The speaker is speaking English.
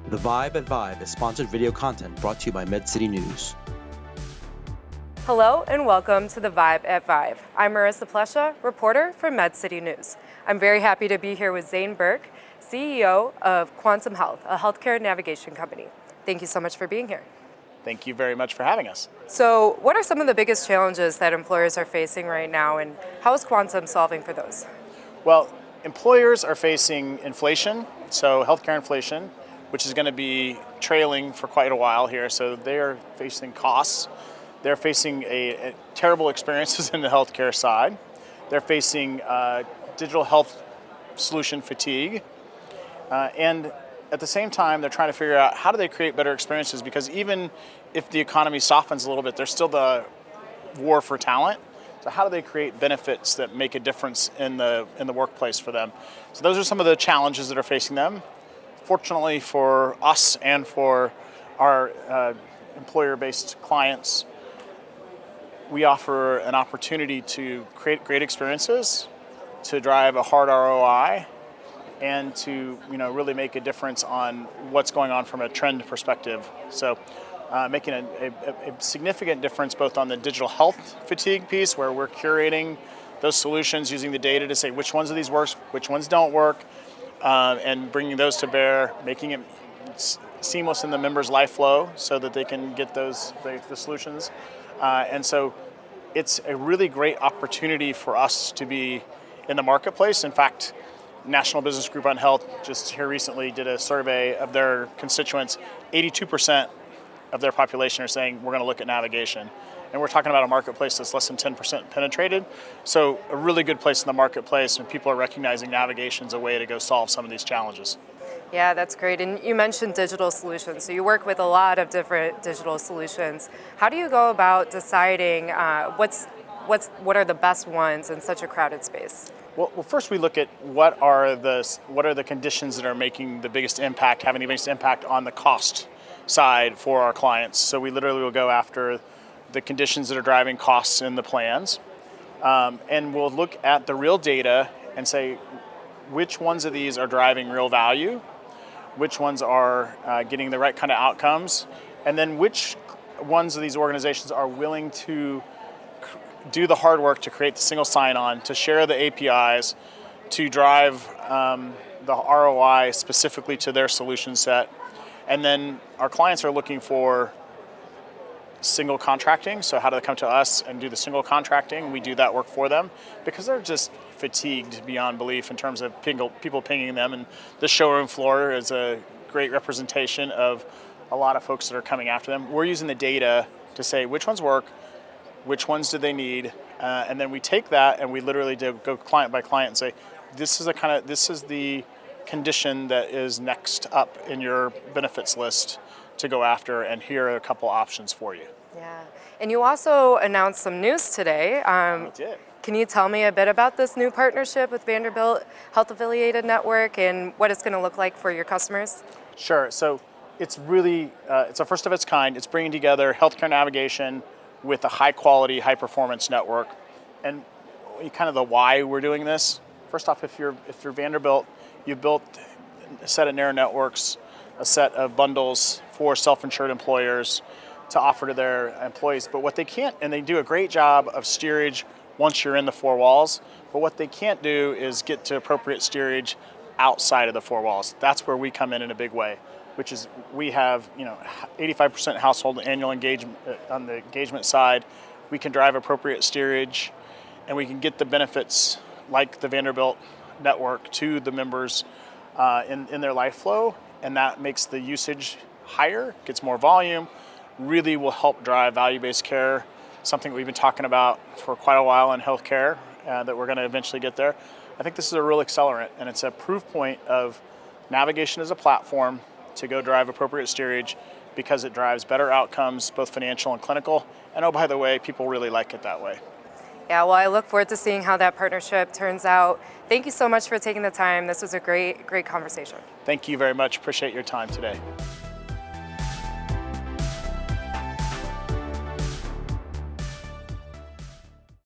The Vibe at Vive is sponsored video content brought to you by MedCity News. Hello and welcome to the Vibe at Vive. I'm Marissa Plesha, reporter for MedCity News. I'm very happy to be here with Zane Burke, CEO of Quantum Health, a healthcare navigation company. Thank you so much for being here. Thank you very much for having us. So, what are some of the biggest challenges that employers are facing right now, and how is Quantum solving for those? Well, employers are facing inflation, so healthcare inflation, which is going to be trailing for quite a while here. So they are facing costs. They're facing a terrible experiences in the healthcare side. They're facing digital health solution fatigue. And at the same time, they're trying to figure out how do they create better experiences, because even if the economy softens a little bit, there's still the war for talent. So how do they create benefits that make a difference in the workplace for them? So those are some of the challenges that are facing them. Fortunately for us and for our employer-based clients, we offer an opportunity to create great experiences, to drive a hard ROI, and to really make a difference on what's going on from a trend perspective. So making a significant difference both on the digital health fatigue piece, where we're curating those solutions using the data to say which ones of these work, which ones don't work, and bringing those to bear, making it seamless in the members' life flow so that they can get the solutions. And so it's a really great opportunity for us to be in the marketplace. In fact, National Business Group on Health just here recently did a survey of their constituents. 82% of their population are saying we're going to look at navigation. And we're talking about a marketplace that's less than 10% penetrated. So a really good place in the marketplace, and people are recognizing navigation is a way to go solve some of these challenges. Yeah, that's great. And you mentioned digital solutions. So you work with a lot of different digital solutions. How do you go about deciding what are the best ones in such a crowded space? Well, first we look at what are the conditions that are making the biggest impact, having the biggest impact on the cost side for our clients. So we literally will go after the conditions that are driving costs in the plans, and we'll look at the real data and say which ones of these are driving real value, which ones are getting the right kind of outcomes, and then which ones of these organizations are willing to do the hard work to create the single sign-on, to share the APIs, to drive the ROI specifically to their solution set. And then our clients are looking for single contracting. So how do they come to us and do the single contracting? We do that work for them because they're just fatigued beyond belief in terms of people pinging them. And the showroom floor is a great representation of a lot of folks that are coming after them. We're using the data to say which ones work, which ones do they need, and then we take that and we literally go client by client and say, this is the condition that is next up in your benefits list to go after, and here are a couple options for you. Yeah, and you also announced some news today. We did. Can you tell me a bit about this new partnership with Vanderbilt Health Affiliated Network and what it's going to look like for your customers? Sure. So it's really it's a first of its kind. It's bringing together healthcare navigation with a high quality, high performance network. And kind of the why we're doing this. First off, if you're Vanderbilt, you've built a set of narrow networks, a set of bundles for self-insured employers to offer to their employees. But what they can't, and they do a great job of steerage once you're in the four walls, but what they can't do is get to appropriate steerage outside of the four walls. That's where we come in a big way, which is we have 85% household annual engagement on the engagement side. We can drive appropriate steerage, and we can get the benefits like the Vanderbilt network to the members in their life flow, and that makes the usage higher, gets more volume, really will help drive value-based care, something we've been talking about for quite a while in healthcare, that we're going to eventually get there. I think this is a real accelerant, and it's a proof point of navigation as a platform to go drive appropriate steerage because it drives better outcomes, both financial and clinical. And oh, by the way, people really like it that way. Yeah, well, I look forward to seeing how that partnership turns out. Thank you so much for taking the time. This was a great conversation. Thank you very much. Appreciate your time today.